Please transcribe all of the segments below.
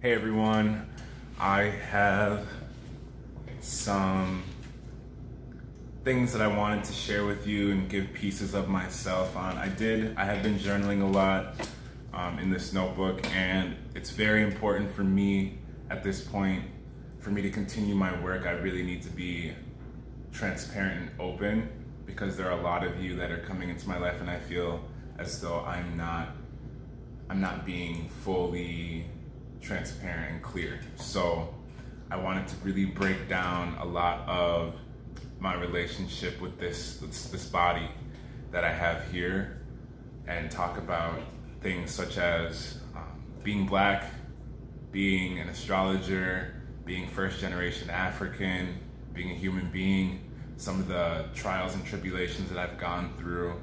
Hey everyone, I have some things that I wanted to share with you and give pieces of myself on. I have been journaling a lot in this notebook, and it's very important for me at this point, for me to continue my work. I really need to be transparent and open, because there are a lot of you that are coming into my life and I feel as though I'm not being fully transparent and clear. So I wanted to really break down a lot of my relationship with this body that I have here, and talk about things such as being Black, being an astrologer, being first generation African, being a human being, some of the trials and tribulations that I've gone through,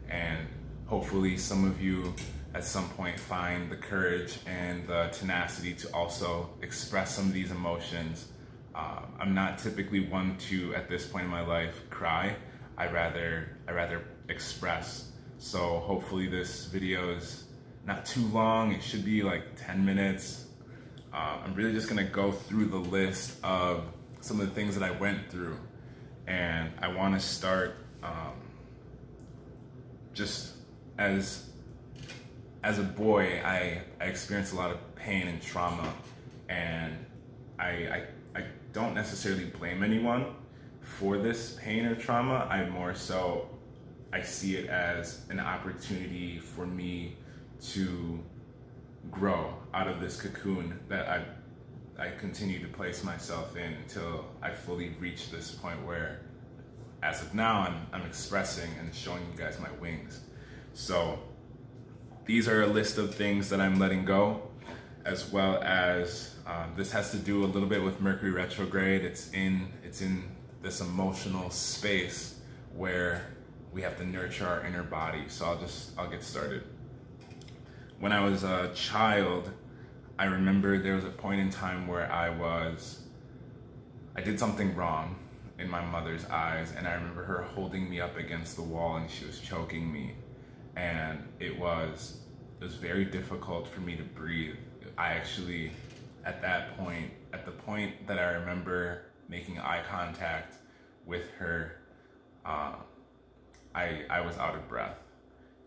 and hopefully some of you at some point find the courage and the tenacity to also express some of these emotions. I'm not typically one to, at this point in my life, cry. I rather express. So hopefully this video is not too long. It should be like 10 minutes. I'm really just gonna go through the list of some of the things that I went through. And I wanna start just as a boy, I experienced a lot of pain and trauma, and I don't necessarily blame anyone for this pain or trauma. I see it as an opportunity for me to grow out of this cocoon that I continue to place myself in until I fully reach this point where, as of now, I'm expressing and showing you guys my wings. So these are a list of things that I'm letting go, as well as this has to do a little bit with Mercury retrograde. It's in this emotional space where we have to nurture our inner body. So I'll get started. When I was a child, I remember there was a point in time where I did something wrong in my mother's eyes, and I remember her holding me up against the wall and she was choking me. And it was very difficult for me to breathe. I actually, at the point that I remember making eye contact with her, I was out of breath.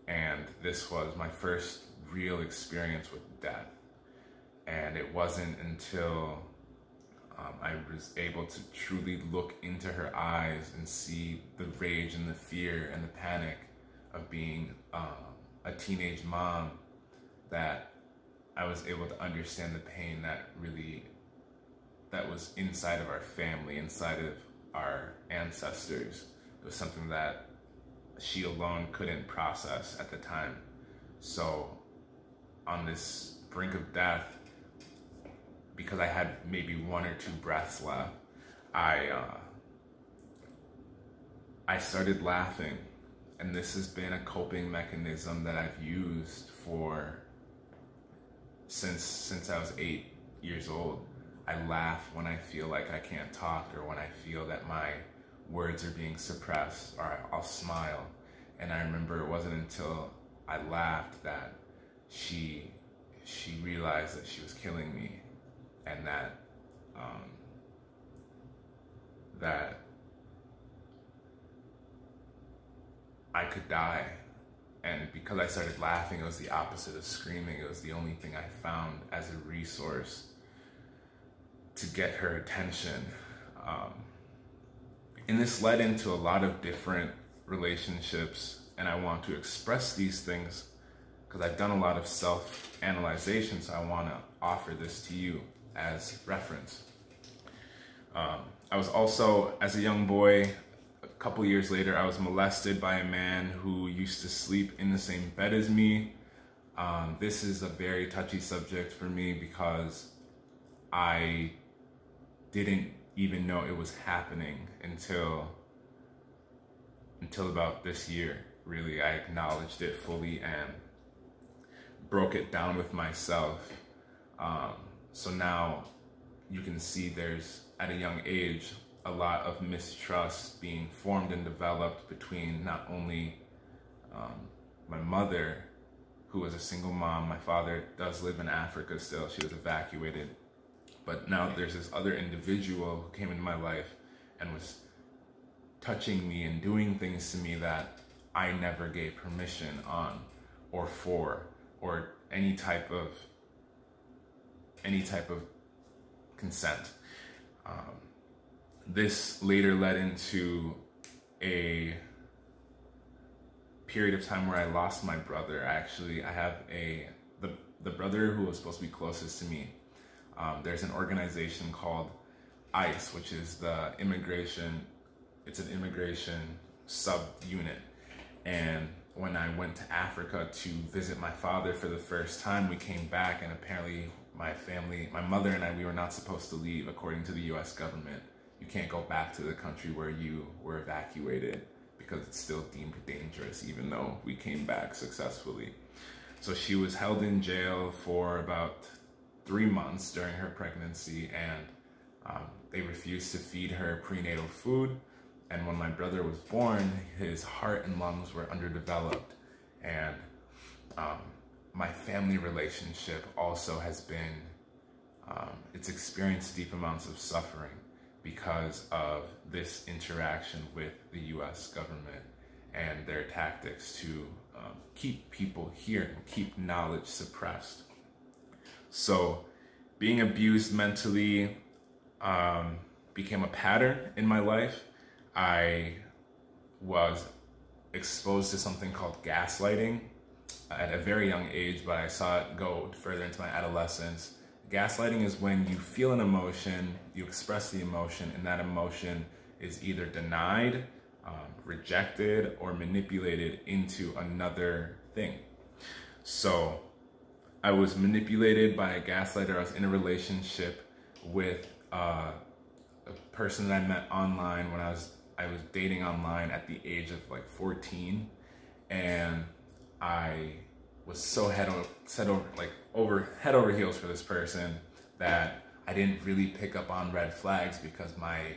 And this was my first real experience with death. And it wasn't until I was able to truly look into her eyes and see the rage and the fear and the panic of being a teenage mom that I was able to understand the pain that was inside of our family, inside of our ancestors. It was something that she alone couldn't process at the time. So on this brink of death, because I had maybe 1 or 2 breaths left, I started laughing. And this has been a coping mechanism that I've used since I was 8 years old. I laugh when I feel like I can't talk, or when I feel that my words are being suppressed, or I'll smile. And I remember it wasn't until I laughed that she realized that she was killing me, and that I could die. And because I started laughing, it was the opposite of screaming. It was the only thing I found as a resource to get her attention. And this led into a lot of different relationships, and I want to express these things because I've done a lot of self-analyzation, so I want to offer this to you as reference. I was also, as a young boy, a couple years later, I was molested by a man who used to sleep in the same bed as me. This is a very touchy subject for me because I didn't even know it was happening until about this year. Really, I acknowledged it fully and broke it down with myself. So now you can see there's, at a young age, a lot of mistrust being formed and developed between not only my mother, who was a single mom. My father does live in Africa still. She was evacuated. But now there's this other individual who came into my life and was touching me and doing things to me that I never gave permission on or for, or any type of consent. This later led into a period of time where I lost my brother. Actually, I have the brother who was supposed to be closest to me. There's an organization called ICE, which is it's an immigration sub-unit. And when I went to Africa to visit my father for the first time, we came back, and apparently my mother and I, we were not supposed to leave according to the US government. You can't go back to the country where you were evacuated because it's still deemed dangerous, even though we came back successfully. So she was held in jail for about 3 months during her pregnancy, and they refused to feed her prenatal food. And when my brother was born, his heart and lungs were underdeveloped. And my family relationship also has been, it's experienced deep amounts of suffering because of this interaction with the US government and their tactics to keep people here and keep knowledge suppressed. So being abused mentally became a pattern in my life. I was exposed to something called gaslighting at a very young age, but I saw it go further into my adolescence. Gaslighting is when you feel an emotion, you express the emotion, and that emotion is either denied, rejected, or manipulated into another thing. So I was manipulated by a gaslighter. I was in a relationship with a person that I met online when I was dating online at the age of like 14, and I was so head over heels for this person that I didn't really pick up on red flags because my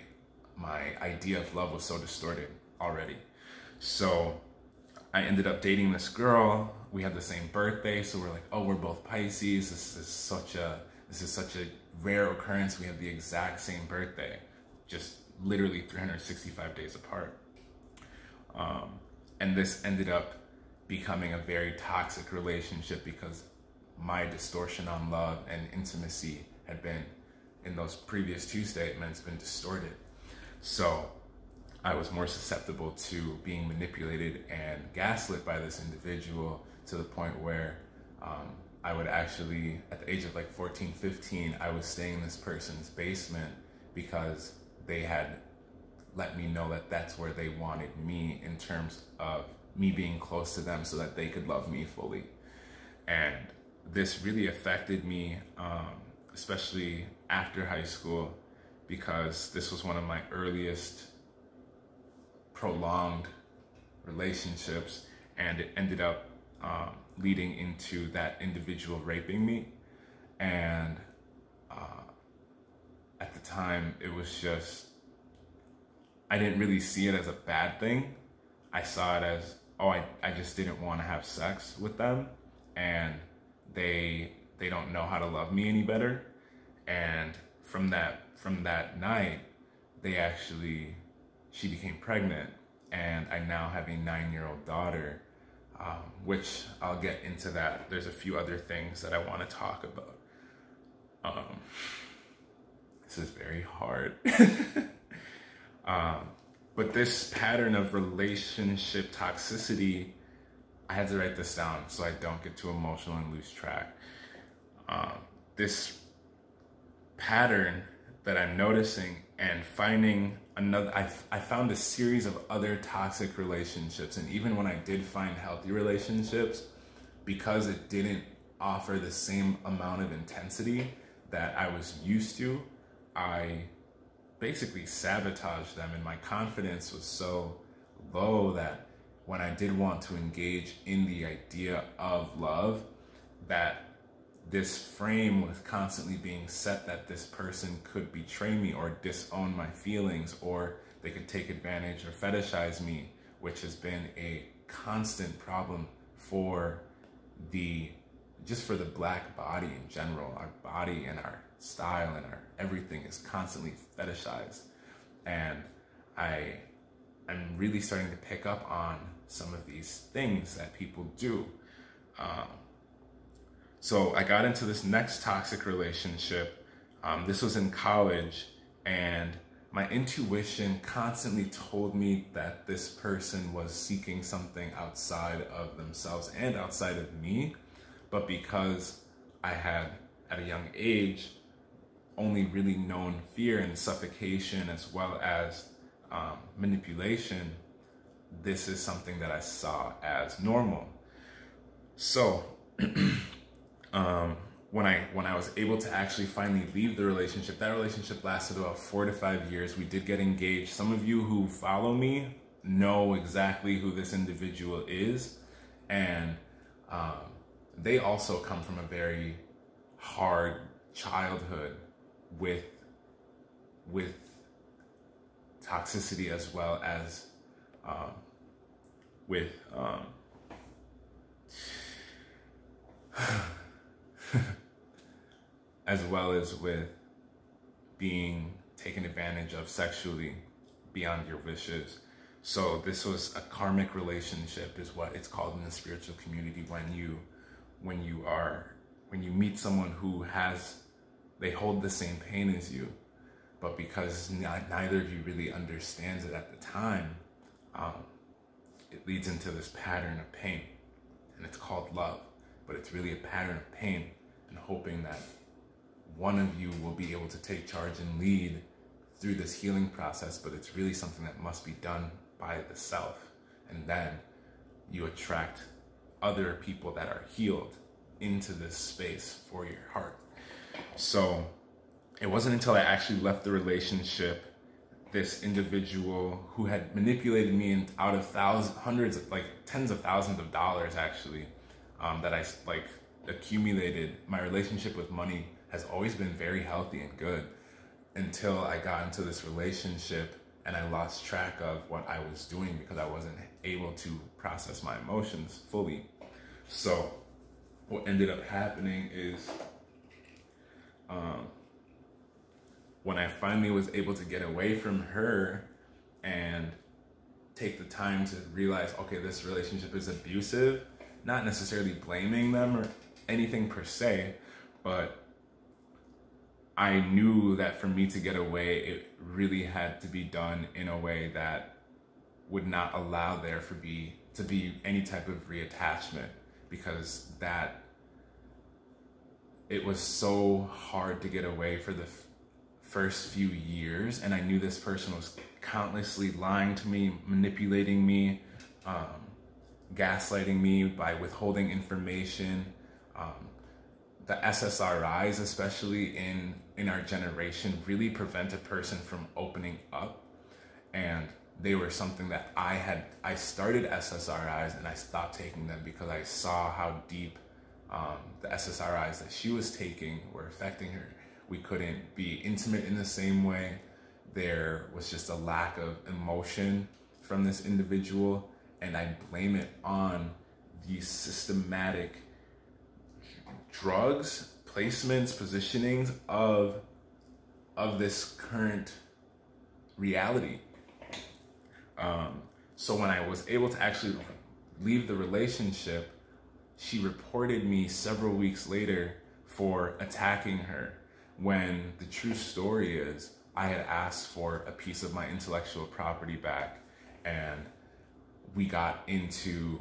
idea of love was so distorted already. So I ended up dating this girl. We had the same birthday, so we're like, oh, we're both Pisces. This is such a rare occurrence. We have the exact same birthday, just literally 365 days apart. And this ended up becoming a very toxic relationship because my distortion on love and intimacy had been, in those previous two statements, been distorted. So I was more susceptible to being manipulated and gaslit by this individual, to the point where I would actually, at the age of like 14, 15, I was staying in this person's basement because they had let me know that that's where they wanted me in terms of me being close to them so that they could love me fully. And this really affected me, especially after high school, because this was one of my earliest prolonged relationships, and it ended up leading into that individual raping me. And at the time, it was just, I didn't really see it as a bad thing. I saw it as, oh, I just didn't want to have sex with them, and they don't know how to love me any better. And from that night, she became pregnant, and I now have a 9-year-old daughter, which I'll get into that. There's a few other things that I want to talk about. This is very hard. But this pattern of relationship toxicity, I had to write this down so I don't get too emotional and lose track. This pattern that I'm noticing and finding another, I found a series of other toxic relationships. And even when I did find healthy relationships, because it didn't offer the same amount of intensity that I was used to, I basically sabotaged them, and my confidence was so low that when I did want to engage in the idea of love, that this frame was constantly being set that this person could betray me or disown my feelings, or they could take advantage or fetishize me, which has been a constant problem for just for the Black body in general, our body and our style and our everything is constantly fetishized. And I'm really starting to pick up on some of these things that people do. So I got into this next toxic relationship. This was in college, and my intuition constantly told me that this person was seeking something outside of themselves and outside of me. But because I had, at a young age, only really known fear and suffocation as well as manipulation, this is something that I saw as normal. So when I was able to actually finally leave the relationship, that relationship lasted about 4 to 5 years. We did get engaged. Some of you who follow me know exactly who this individual is, and they also come from a very hard childhood with toxicity as well as with being taken advantage of sexually beyond your wishes. So this was a karmic relationship, is what it's called in the spiritual community, when you meet someone who they hold the same pain as you, but because neither of you really understands it at the time, it leads into this pattern of pain, and it's called love, but it's really a pattern of pain, and hoping that one of you will be able to take charge and lead through this healing process, but it's really something that must be done by the self, and then you attract other people that are healed into this space for your heart. So it wasn't until I actually left the relationship, this individual who had manipulated me out of hundreds of, like tens of thousands of dollars actually, that I accumulated. My relationship with money has always been very healthy and good until I got into this relationship and I lost track of what I was doing because I wasn't able to process my emotions fully. So what ended up happening is when I finally was able to get away from her and take the time to realize, okay, this relationship is abusive, not necessarily blaming them or anything per se, but I knew that for me to get away, it really had to be done in a way that would not allow there to be any type of reattachment, because it was so hard to get away for the first few years, and I knew this person was countlessly lying to me, manipulating me, gaslighting me by withholding information. The SSRIs, especially in our generation, really prevent a person from opening up, and they were something that I started SSRIs and I stopped taking them because I saw how deep the SSRIs that she was taking were affecting her. We couldn't be intimate in the same way. There was just a lack of emotion from this individual, and I blame it on these systematic drugs, placements, positionings of this current reality. So when I was able to actually leave the relationship, she reported me several weeks later for attacking her, when the true story is I had asked for a piece of my intellectual property back, and we got into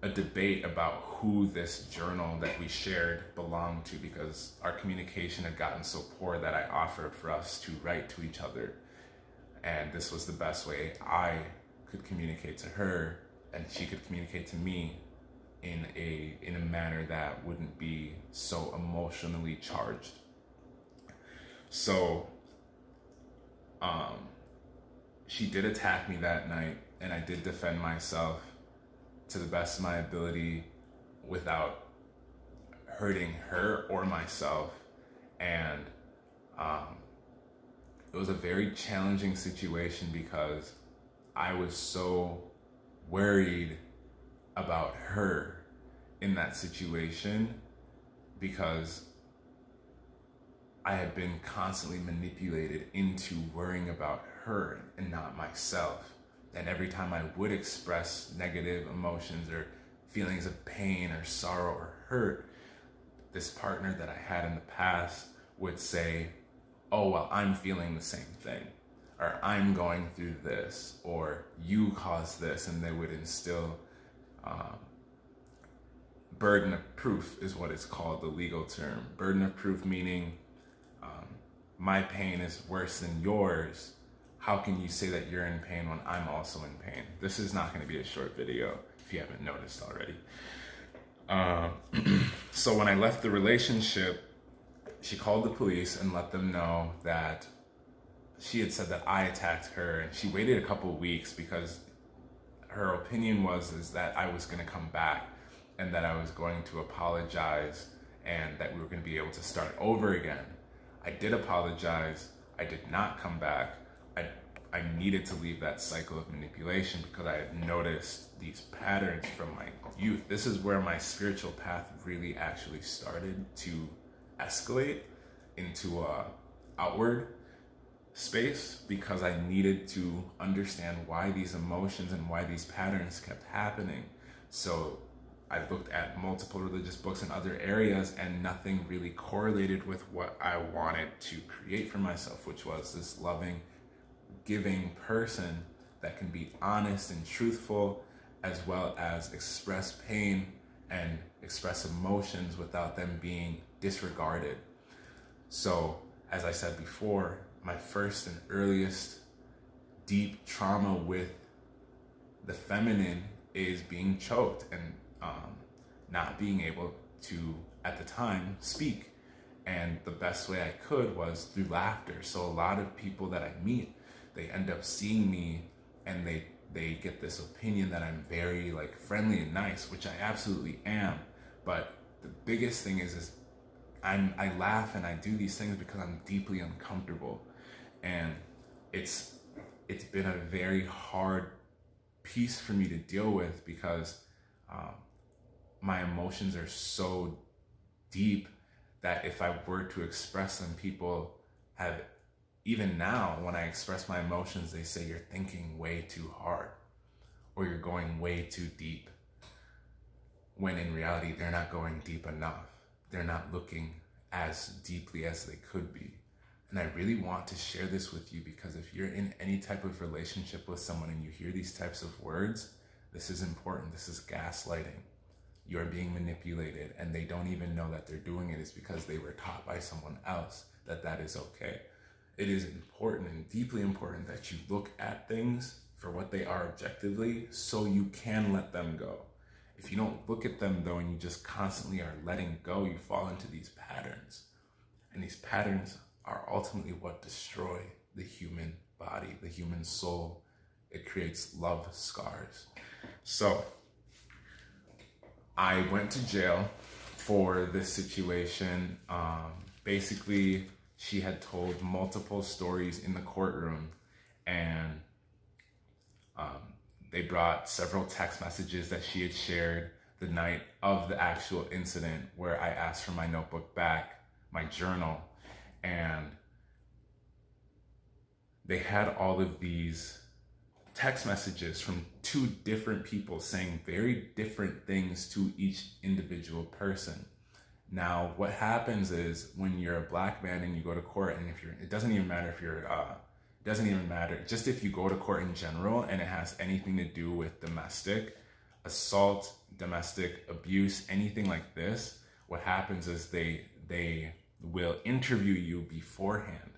a debate about who this journal that we shared belonged to, because our communication had gotten so poor that I offered for us to write to each other, and this was the best way I could communicate to her and she could communicate to me in a manner that wouldn't be so emotionally charged. So she did attack me that night, and I did defend myself to the best of my ability without hurting her or myself. And it was a very challenging situation because I was so worried about her in that situation because I had been constantly manipulated into worrying about her and not myself. And every time I would express negative emotions or feelings of pain or sorrow or hurt, this partner that I had in the past would say, oh, well, I'm feeling the same thing, or I'm going through this, or you caused this, and they would instill burden of proof is what it's called, the legal term. Burden of proof meaning my pain is worse than yours. How can you say that you're in pain when I'm also in pain? This is not going to be a short video if you haven't noticed already. So when I left the relationship, she called the police and let them know that she had said that I attacked her, and she waited a couple of weeks because her opinion is that I was going to come back and that I was going to apologize and that we were going to be able to start over again. I did apologize. I did not come back. I needed to leave that cycle of manipulation because I had noticed these patterns from my youth. This is where my spiritual path really actually started to escalate into a outward space, because I needed to understand why these emotions and why these patterns kept happening. So I looked at multiple religious books in other areas, and nothing really correlated with what I wanted to create for myself, which was this loving, giving person that can be honest and truthful, as well as express pain and express emotions without them being disregarded. So, as I said before, my first and earliest deep trauma with the feminine is being choked and not being able to, at the time, speak. And the best way I could was through laughter. So a lot of people that I meet, they end up seeing me and they get this opinion that I'm very friendly and nice, which I absolutely am. But the biggest thing is I laugh and I do these things because I'm deeply uncomfortable. And it's been a very hard piece for me to deal with because my emotions are so deep that if I were to express them, people have, even now when I express my emotions, they say you're thinking way too hard or you're going way too deep, when in reality they're not going deep enough. They're not looking as deeply as they could be. And I really want to share this with you because if you're in any type of relationship with someone and you hear these types of words, this is important. This is gaslighting. You're being manipulated, and they don't even know that they're doing it. It's because they were taught by someone else that that is okay. It is important and deeply important that you look at things for what they are objectively so you can let them go. If you don't look at them though and you just constantly are letting go, you fall into these patterns. And these patterns are ultimately what destroy the human body, the human soul. It creates love scars. So I went to jail for this situation. Basically, she had told multiple stories in the courtroom, and they brought several text messages that she had shared the night of the actual incident, where I asked for my notebook back, my journal, and they had all of these text messages from two different people saying very different things to each individual person. Now, what happens is when you're a black man and you go to court, and it doesn't even matter if you're, just if you go to court in general and it has anything to do with domestic assault, domestic abuse, anything like this, what happens is they will interview you beforehand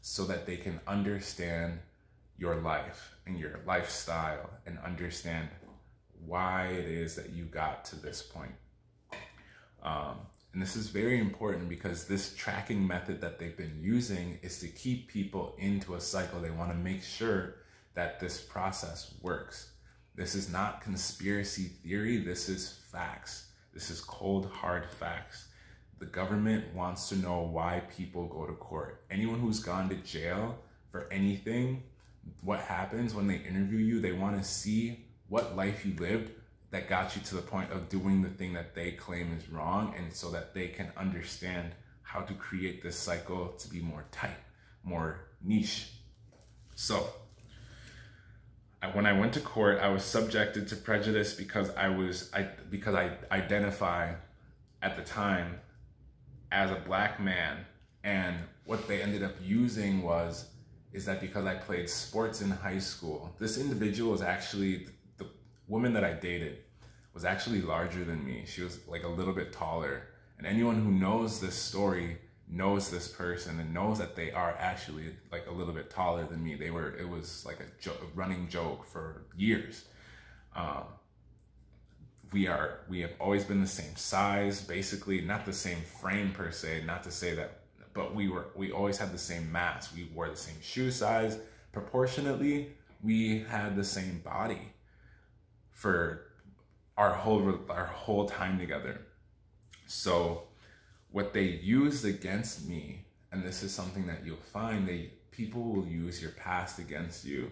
so that they can understand your life and your lifestyle and understand why it is that you got to this point. And this is very important because this tracking method that they've been using is to keep people into a cycle. They want to make sure that this process works. This is not conspiracy theory. This is facts. This is cold, hard facts. The government wants to know why people go to court. Anyone who's gone to jail for anything, what happens when they interview you, they want to see what life you lived that got you to the point of doing the thing that they claim is wrong, and so that they can understand how to create this cycle to be more tight, more niche. So when I went to court, I was subjected to prejudice because I identify at the time as a black man, and what they ended up using is that because I played sports in high school, this individual was actually, the woman that I dated was actually larger than me. She was like a little bit taller, and anyone who knows this story knows this person and knows that they are actually like a little bit taller than me. It was like a running joke for years. We have always been the same size, basically, not the same frame per se, not to say that, but we always had the same mass. We wore the same shoe size. Proportionately, we had the same body for our whole time together. So what they used against me, and this is something that you'll find, people will use your past against you.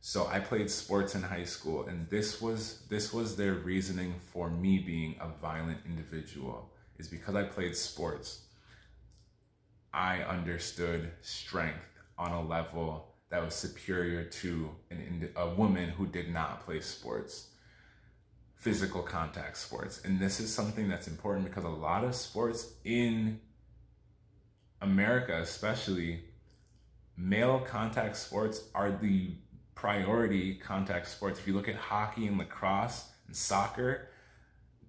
So I played sports in high school, and this was their reasoning for me being a violent individual, is because I played sports. I understood strength on a level that was superior to a woman who did not play sports, physical contact sports. And this is something that's important because a lot of sports in America, especially, male contact sports are the priority contact sports. If you look at hockey and lacrosse and soccer,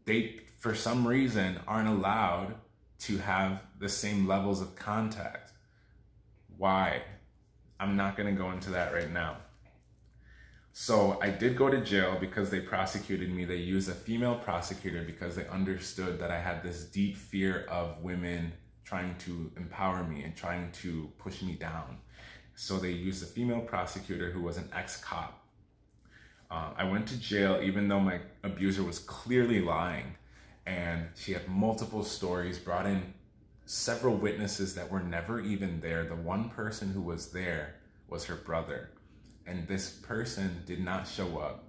they, for some reason, aren't allowed to have the same levels of contact. Why? I'm not going to go into that right now. So I did go to jail because they prosecuted me. They used a female prosecutor because they understood that I had this deep fear of women trying to empower me and trying to push me down. So they used a female prosecutor who was an ex-cop. I went to jail even though my abuser was clearly lying, and she had multiple stories, brought in several witnesses that were never even there. The one person who was there was her brother, and this person did not show up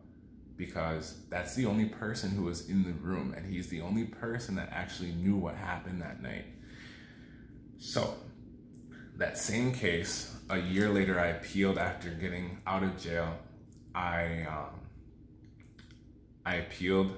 because that's the only person who was in the room, and he's the only person that actually knew what happened that night. So that same case, a year later, I appealed after getting out of jail. I appealed.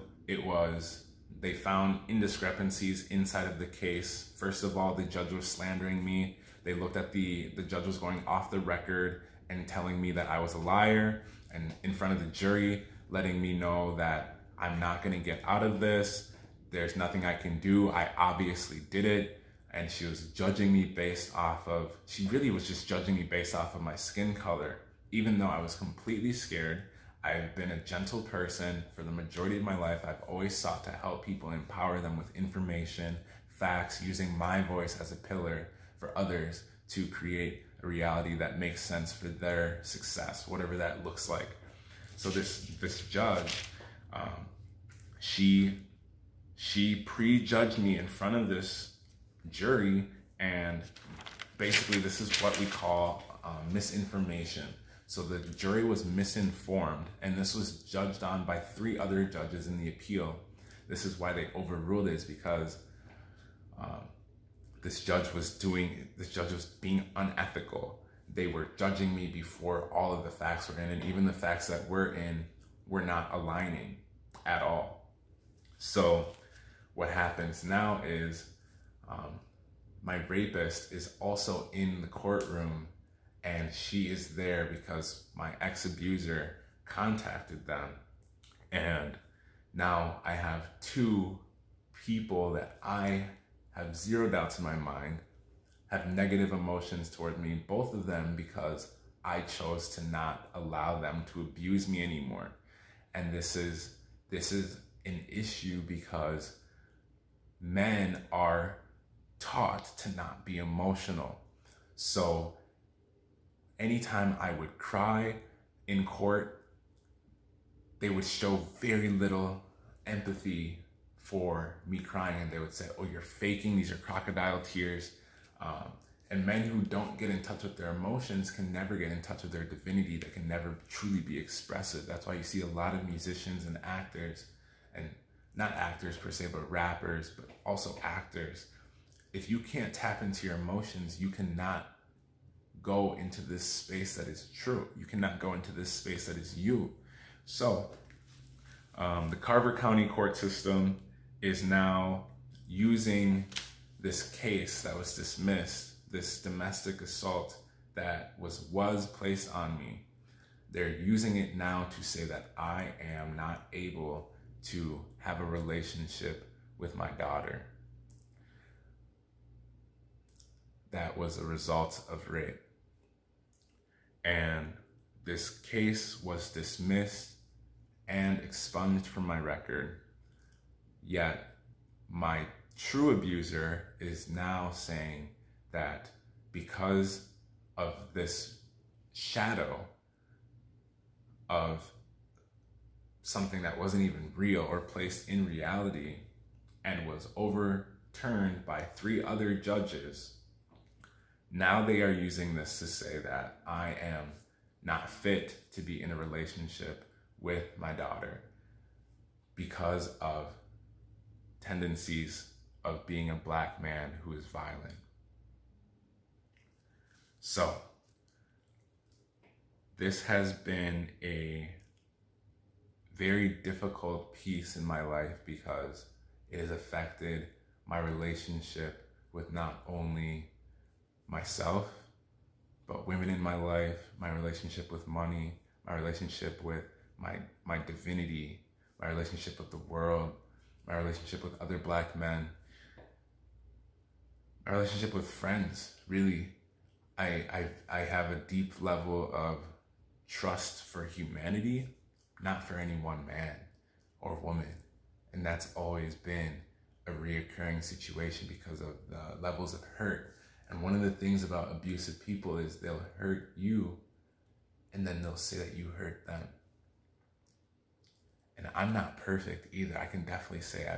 They found indiscrepancies inside of the case. First of all, the judge was slandering me. They looked at the judge was going off the record and telling me that I was a liar, and in front of the jury, letting me know that I'm not gonna get out of this. There's nothing I can do. I obviously did it. And she was judging me based off of, she really was just judging me based off of my skin color. Even though I was completely scared, I've been a gentle person for the majority of my life. I've always sought to help people, empower them with information, facts, using my voice as a pillar for others to create a reality that makes sense for their success, whatever that looks like. So this judge, she prejudged me in front of this jury, and basically this is what we call misinformation. So the jury was misinformed, and this was judged on by 3 other judges in the appeal. This is why they overruled it, is because this judge was being unethical. They were judging me before all of the facts were in, and even the facts that were in were not aligning at all. So what happens now is my rapist is also in the courtroom, and she is there because my ex-abuser contacted them. And now I have 2 people that I have 0 doubts in my mind have negative emotions toward me, both of them because I chose to not allow them to abuse me anymore. And this is an issue because men are taught to not be emotional. So anytime I would cry in court, they would show very little empathy for me crying, and they would say, oh, you're faking, these are crocodile tears. And men who don't get in touch with their emotions can never get in touch with their divinity. They can never truly be expressive. That's why you see a lot of musicians and actors and not actors per se, but rappers, but also actors. If you can't tap into your emotions, you cannot go into this space that is true. You cannot go into this space that is you. So the Carver County court system is now using this case that was dismissed, this domestic assault that was placed on me. They're using it now to say that I am not able to have a relationship with my daughter. That was a result of rape. And this case was dismissed and expunged from my record. Yet my true abuser is now saying that because of this shadow of something that wasn't even real or placed in reality and was overturned by 3 other judges, now they are using this to say that I am not fit to be in a relationship with my daughter because of tendencies of being a Black man who is violent. So this has been a very difficult piece in my life because it has affected my relationship with not only myself, but women in my life, my relationship with money, my relationship with my divinity, my relationship with the world, my relationship with other Black men, my relationship with friends. Really, I have a deep level of trust for humanity, not for any one man or woman. And that's always been a reoccurring situation because of the levels of hurt. And one of the things about abusive people is they'll hurt you and then they'll say that you hurt them. And I'm not perfect either. I can definitely say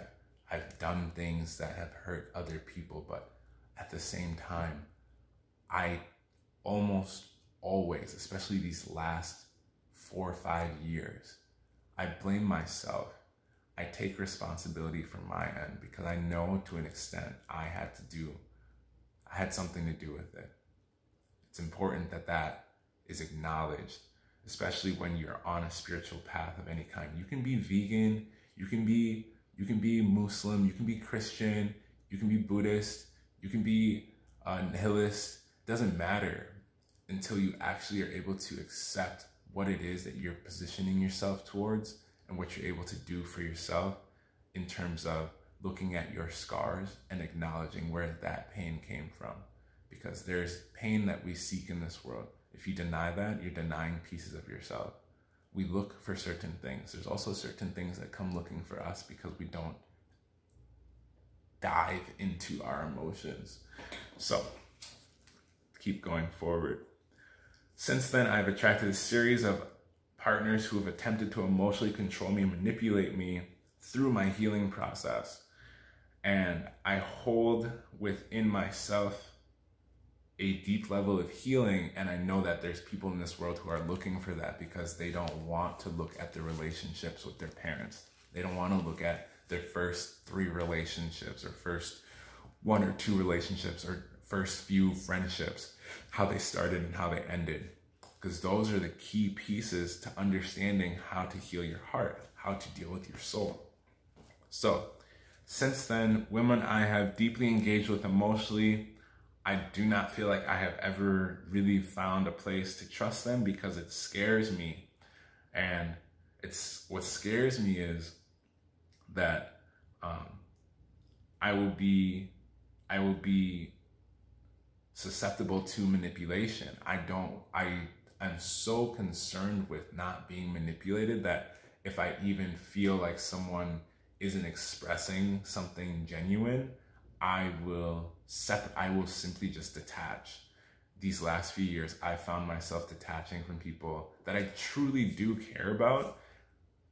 I've done things that have hurt other people, but at the same time, I almost always, especially these last 4 or 5 years, I blame myself. I take responsibility from my end because I know to an extent I had something to do with it. It's important that that is acknowledged, especially when you're on a spiritual path of any kind. You can be vegan, you can be Muslim, you can be Christian, you can be Buddhist, you can be nihilist. It doesn't matter until you actually are able to accept what it is that you're positioning yourself towards and what you're able to do for yourself in terms of looking at your scars and acknowledging where that pain came from. Because there's pain that we seek in this world. If you deny that, you're denying pieces of yourself. We look for certain things. There's also certain things that come looking for us because we don't dive into our emotions. So, keep going forward. Since then, I've attracted a series of partners who have attempted to emotionally control me and manipulate me through my healing process. And I hold within myself a deep level of healing, and I know that there's people in this world who are looking for that because they don't want to look at their relationships with their parents. They don't want to look at their first 3 relationships or first 1 or 2 relationships or first few friendships, how they started and how they ended. Because those are the key pieces to understanding how to heal your heart, how to deal with your soul. So, since then, women I have deeply engaged with emotionally, I do not feel like I have ever really found a place to trust them because it scares me. And what scares me is that I will be susceptible to manipulation. I'm so concerned with not being manipulated that if I even feel like someone isn't expressing something genuine, I will simply just detach. These last few years, I found myself detaching from people that I truly do care about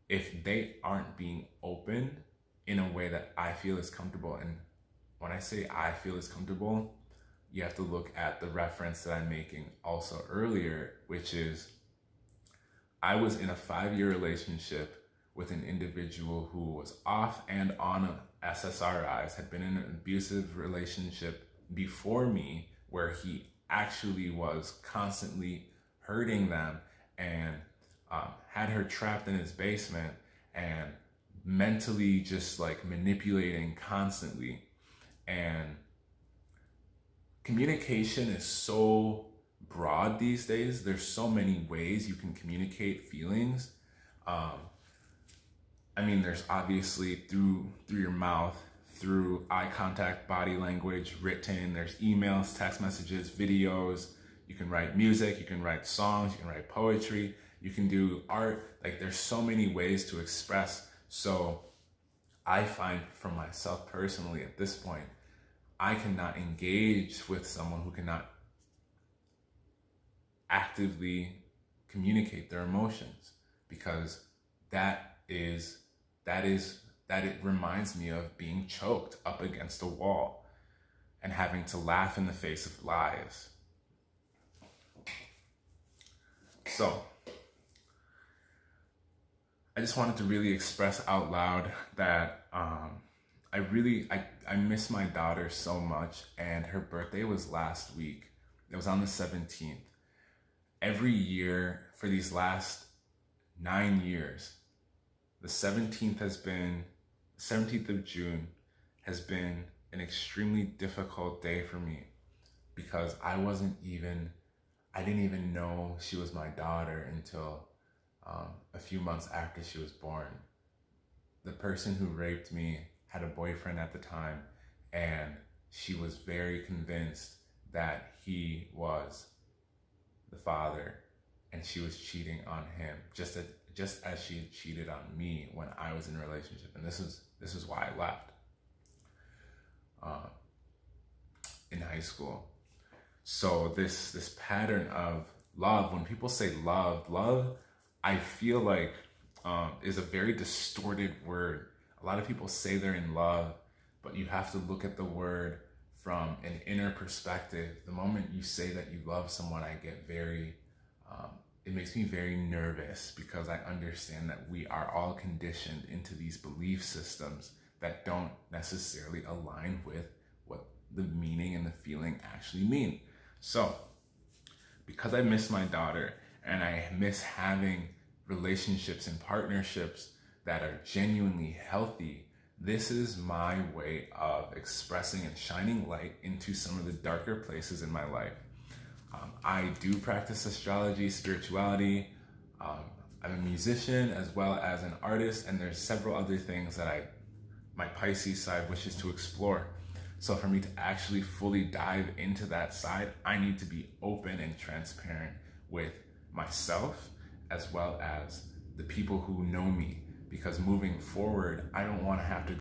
if they aren't being open in a way that I feel is comfortable. And when I say I feel is comfortable, you have to look at the reference that I'm making also earlier, which is I was in a 5-year relationship with an individual who was off and on SSRIs, had been in an abusive relationship before me, where he actually was constantly hurting them and had her trapped in his basement and mentally just like manipulating constantly. And communication is so broad these days. There's so many ways you can communicate feelings. I mean, there's obviously through your mouth, through eye contact, body language, written, there's emails, text messages, videos. You can write music, you can write songs, you can write poetry, you can do art. Like, there's so many ways to express. So I find for myself personally at this point, I cannot engage with someone who cannot actively communicate their emotions, because it reminds me of being choked up against a wall and having to laugh in the face of lies. So I just wanted to really express out loud that I miss my daughter so much, and her birthday was last week. It was on the 17th. Every year for these last 9 years, the 17th of June has been an extremely difficult day for me, because I didn't even know she was my daughter until a few months after she was born. The person who raped me had a boyfriend at the time, and she was very convinced that he was the father, and she was cheating on him, just as she had cheated on me when I was in a relationship. And this is why I left in high school. So this pattern of love, when people say love, I feel like is a very distorted word. A lot of people say they're in love, but you have to look at the word from an inner perspective. The moment you say that you love someone, I get it makes me very nervous, because I understand that we are all conditioned into these belief systems that don't necessarily align with what the meaning and the feeling actually mean. So, because I miss my daughter, and I miss having relationships and partnerships that are genuinely healthy, this is my way of expressing and shining light into some of the darker places in my life. I do practice astrology, spirituality. I'm a musician as well as an artist, and there's several other things that my Pisces side wishes to explore. So for me to actually fully dive into that side, I need to be open and transparent with myself as well as the people who know me, because moving forward, I don't want to have to